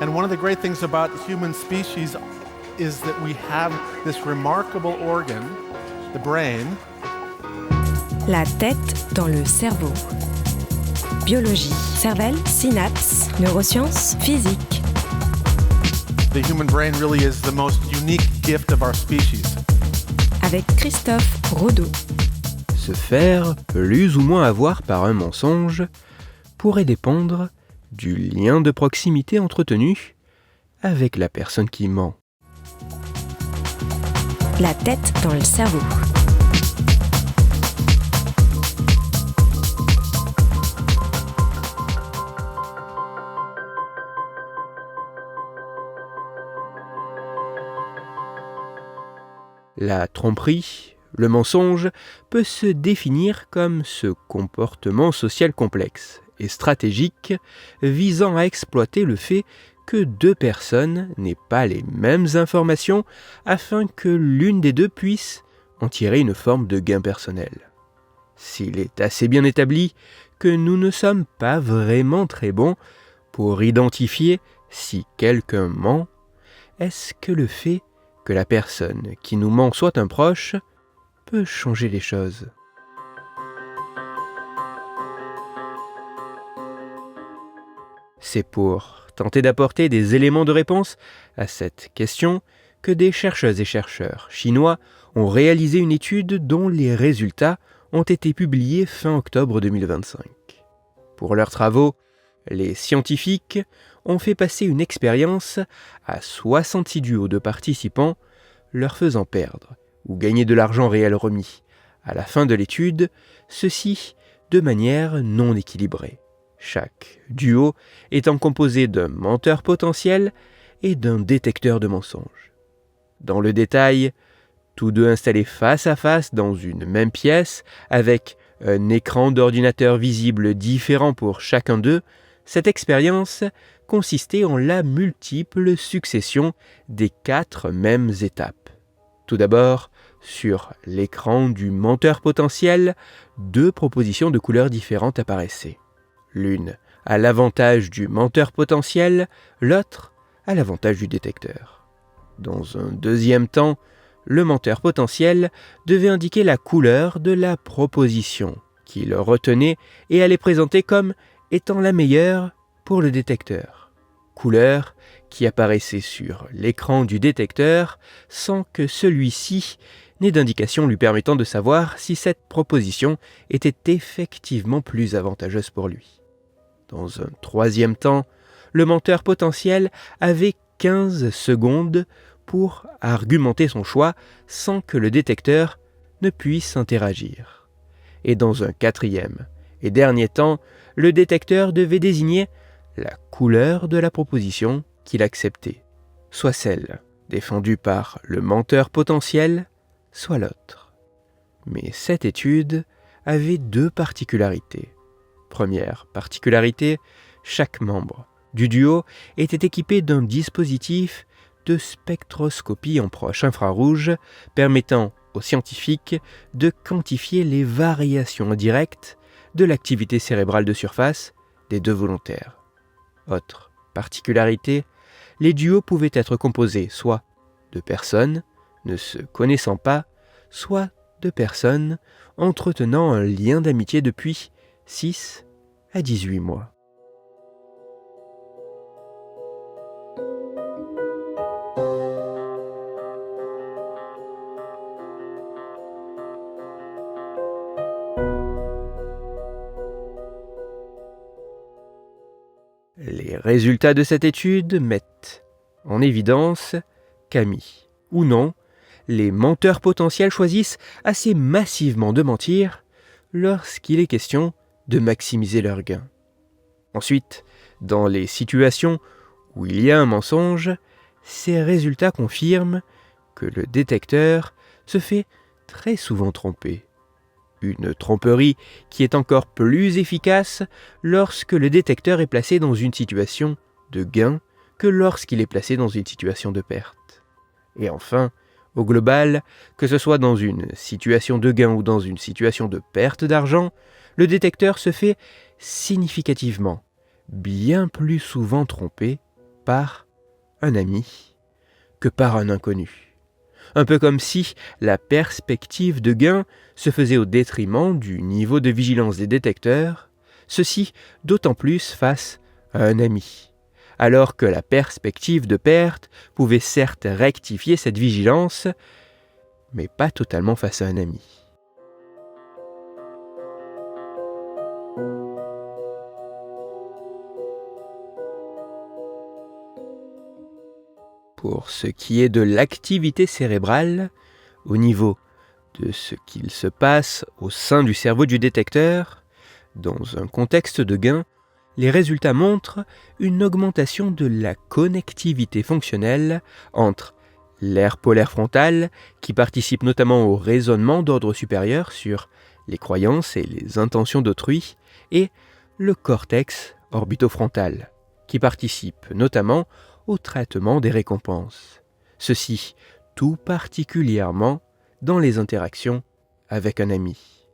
And one of the great things about human species is that we have this remarkable organ, the brain. La tête dans le cerveau. Biologie, cervelle, synapses, neurosciences, physique. The human brain really is the most unique gift of our species. Avec Christophe Rodeau. Se faire plus ou moins avoir par un mensonge pourrait dépendre du lien de proximité entretenu avec la personne qui ment. La tête dans le cerveau. La tromperie, le mensonge, peut se définir comme ce comportement social complexe et stratégique visant à exploiter le fait que deux personnes n'aient pas les mêmes informations afin que l'une des deux puisse en tirer une forme de gain personnel. S'il est assez bien établi que nous ne sommes pas vraiment très bons pour identifier si quelqu'un ment, est-ce que le fait que la personne qui nous ment soit un proche peut changer les choses? C'est pour tenter d'apporter des éléments de réponse à cette question que des chercheuses et chercheurs chinois ont réalisé une étude dont les résultats ont été publiés fin octobre 2025. Pour leurs travaux, les scientifiques ont fait passer une expérience à 66 duos de participants, leur faisant perdre ou gagner de l'argent réel remis à la fin de l'étude, ceci de manière non équilibrée. Chaque duo étant composé d'un menteur potentiel et d'un détecteur de mensonges. Dans le détail, tous deux installés face à face dans une même pièce, avec un écran d'ordinateur visible différent pour chacun d'eux, cette expérience consistait en la multiple succession des 4 mêmes étapes. Tout d'abord, sur l'écran du menteur potentiel, 2 propositions de couleurs différentes apparaissaient. L'une à l'avantage du menteur potentiel, l'autre à l'avantage du détecteur. Dans un deuxième temps, le menteur potentiel devait indiquer la couleur de la proposition qu'il retenait et allait présenter comme étant la meilleure pour le détecteur. Couleur qui apparaissait sur l'écran du détecteur sans que celui-ci n'ait d'indication lui permettant de savoir si cette proposition était effectivement plus avantageuse pour lui. Dans un troisième temps, le menteur potentiel avait 15 secondes pour argumenter son choix sans que le détecteur ne puisse interagir. Et dans un quatrième et dernier temps, le détecteur devait désigner la couleur de la proposition qu'il acceptait, soit celle défendue par le menteur potentiel, soit l'autre. Mais cette étude avait 2 particularités. Première particularité, chaque membre du duo était équipé d'un dispositif de spectroscopie en proche infrarouge permettant aux scientifiques de quantifier les variations indirectes de l'activité cérébrale de surface des 2 volontaires. Autre particularité, les duos pouvaient être composés soit de personnes ne se connaissant pas, soit de personnes entretenant un lien d'amitié depuis 6 à 18 mois. Les résultats de cette étude mettent en évidence qu'amis ou non, les menteurs potentiels choisissent assez massivement de mentir lorsqu'il est question de maximiser leurs gains. Ensuite, dans les situations où il y a un mensonge, ces résultats confirment que le détecteur se fait très souvent tromper. Une tromperie qui est encore plus efficace lorsque le détecteur est placé dans une situation de gain que lorsqu'il est placé dans une situation de perte. Et enfin, au global, que ce soit dans une situation de gain ou dans une situation de perte d'argent, le détecteur se fait significativement bien plus souvent tromper par un ami que par un inconnu. Un peu comme si la perspective de gain se faisait au détriment du niveau de vigilance des détecteurs, ceci d'autant plus face à un ami, alors que la perspective de perte pouvait certes rectifier cette vigilance, mais pas totalement face à un ami. Pour ce qui est de l'activité cérébrale, au niveau de ce qu'il se passe au sein du cerveau du détecteur, dans un contexte de gain, les résultats montrent une augmentation de la connectivité fonctionnelle entre l'aire polaire frontale, qui participe notamment au raisonnement d'ordre supérieur sur les croyances et les intentions d'autrui, et le cortex orbitofrontal, qui participe notamment au traitement des récompenses. Ceci tout particulièrement dans les interactions avec un ami.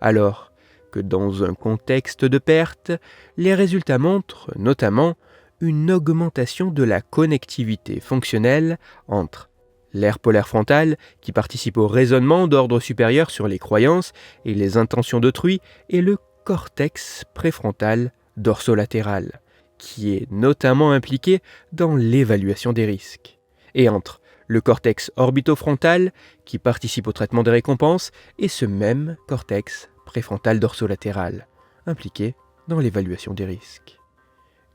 Alors que dans un contexte de perte, les résultats montrent notamment une augmentation de la connectivité fonctionnelle entre l'aire polaire frontale, qui participe au raisonnement d'ordre supérieur sur les croyances et les intentions d'autrui, et le cortex préfrontal dorsolatéral, qui est notamment impliqué dans l'évaluation des risques, et entre le cortex orbitofrontal, qui participe au traitement des récompenses, et ce même cortex préfrontal dorsolatéral, impliqué dans l'évaluation des risques.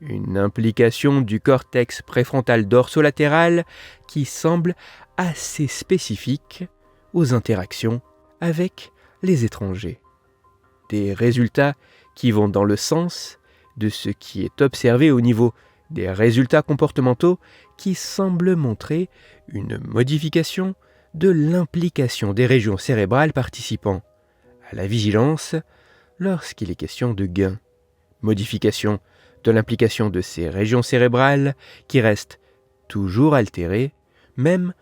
Une implication du cortex préfrontal dorsolatéral qui semble assez spécifique aux interactions avec les étrangers. Des résultats qui vont dans le sens de ce qui est observé au niveau des résultats comportementaux qui semblent montrer une modification de l'implication des régions cérébrales participant à la vigilance lorsqu'il est question de gain. Modification de l'implication de ces régions cérébrales qui restent toujours altérées, même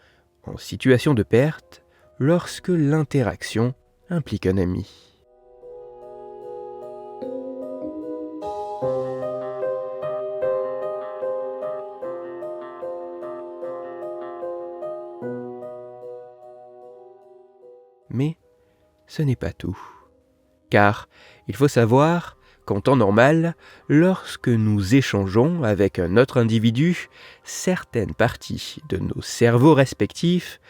en situation de perte, lorsque l'interaction implique un ami. Mais ce n'est pas tout. Car il faut savoir qu'en temps normal, lorsque nous échangeons avec un autre individu, certaines parties de nos cerveaux respectifs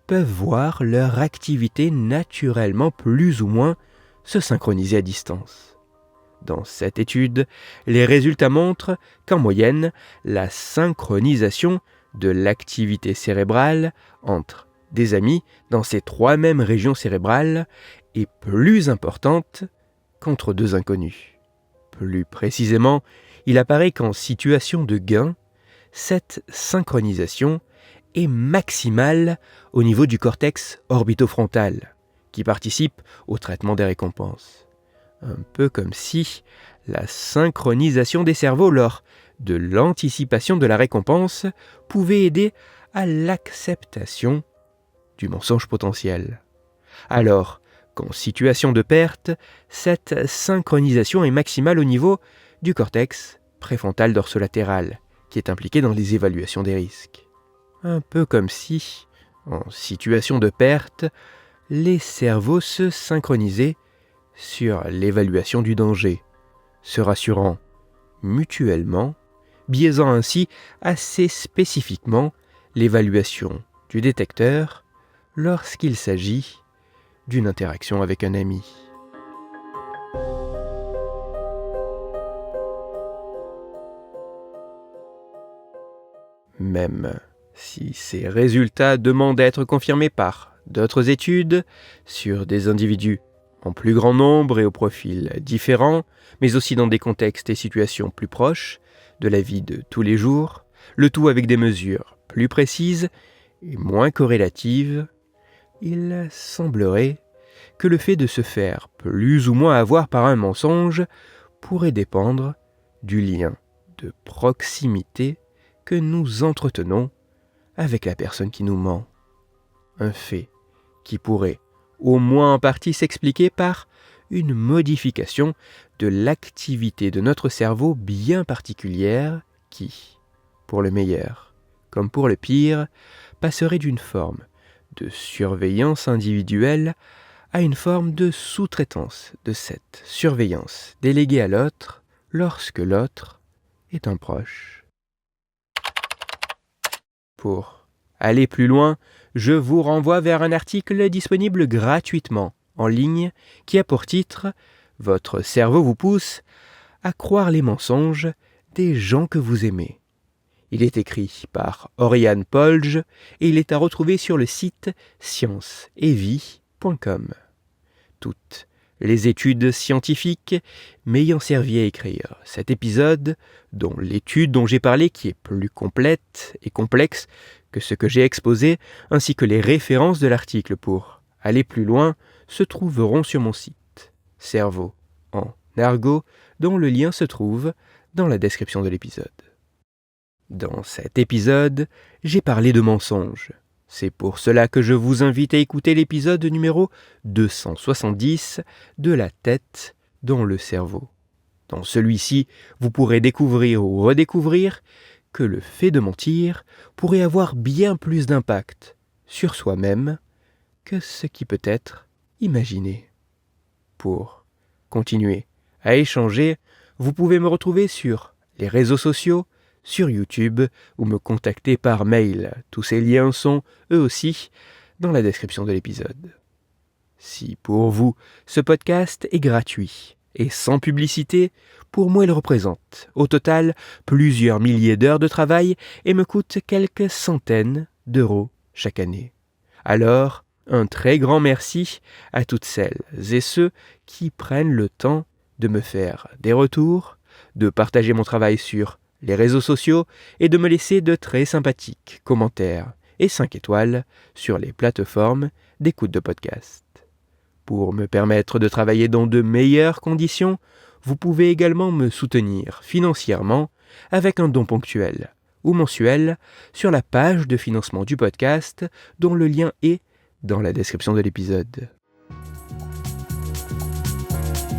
peuvent voir leur activité naturellement plus ou moins se synchroniser à distance. Dans cette étude, les résultats montrent qu'en moyenne, la synchronisation de l'activité cérébrale entre des amis dans ces trois mêmes régions cérébrales est plus importante qu'entre deux inconnus. Plus précisément, il apparaît qu'en situation de gain, cette synchronisation est maximale au niveau du cortex orbitofrontal, qui participe au traitement des récompenses. Un peu comme si la synchronisation des cerveaux lors de l'anticipation de la récompense pouvait aider à l'acceptation du mensonge potentiel. Alors qu'en situation de perte, cette synchronisation est maximale au niveau du cortex préfrontal dorsolatéral, qui est impliqué dans les évaluations des risques. Un peu comme si, en situation de perte, les cerveaux se synchronisaient sur l'évaluation du danger, se rassurant mutuellement, biaisant ainsi assez spécifiquement l'évaluation du détecteur lorsqu'il s'agit d'une interaction avec un ami. Même si ces résultats demandent à être confirmés par d'autres études sur des individus en plus grand nombre et au profil différent, mais aussi dans des contextes et situations plus proches de la vie de tous les jours, le tout avec des mesures plus précises et moins corrélatives, il semblerait que le fait de se faire plus ou moins avoir par un mensonge pourrait dépendre du lien de proximité que nous entretenons avec la personne qui nous ment. Un fait qui pourrait au moins en partie s'expliquer par une modification de l'activité de notre cerveau bien particulière qui, pour le meilleur comme pour le pire, passerait d'une forme de surveillance individuelle à une forme de sous-traitance de cette surveillance déléguée à l'autre lorsque l'autre est un proche. Pour aller plus loin, je vous renvoie vers un article disponible gratuitement en ligne qui a pour titre « Votre cerveau vous pousse à croire les mensonges des gens que vous aimez ». Il est écrit par Oriane Polge et il est à retrouver sur le site scienceetvie.com. Toutes les études scientifiques m'ayant servi à écrire cet épisode, dont l'étude dont j'ai parlé qui est plus complète et complexe que ce que j'ai exposé, ainsi que les références de l'article pour aller plus loin, se trouveront sur mon site, Cerveau en argot, dont le lien se trouve dans la description de l'épisode. Dans cet épisode, j'ai parlé de mensonges. C'est pour cela que je vous invite à écouter l'épisode numéro 270 de La tête dans le cerveau. Dans celui-ci, vous pourrez découvrir ou redécouvrir que le fait de mentir pourrait avoir bien plus d'impact sur soi-même que ce qui peut être imaginé. Pour continuer à échanger, vous pouvez me retrouver sur les réseaux sociaux, sur YouTube ou me contacter par mail. Tous ces liens sont, eux aussi, dans la description de l'épisode. Si pour vous, ce podcast est gratuit et sans publicité, pour moi il représente, au total, plusieurs milliers d'heures de travail et me coûte quelques centaines d'euros chaque année. Alors, un très grand merci à toutes celles et ceux qui prennent le temps de me faire des retours, de partager mon travail sur les réseaux sociaux et de me laisser de très sympathiques commentaires et 5 étoiles sur les plateformes d'écoute de podcast. Pour me permettre de travailler dans de meilleures conditions, vous pouvez également me soutenir financièrement avec un don ponctuel ou mensuel sur la page de financement du podcast dont le lien est dans la description de l'épisode.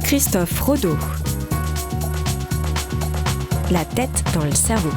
Christophe Rodeau. La tête dans le cerveau.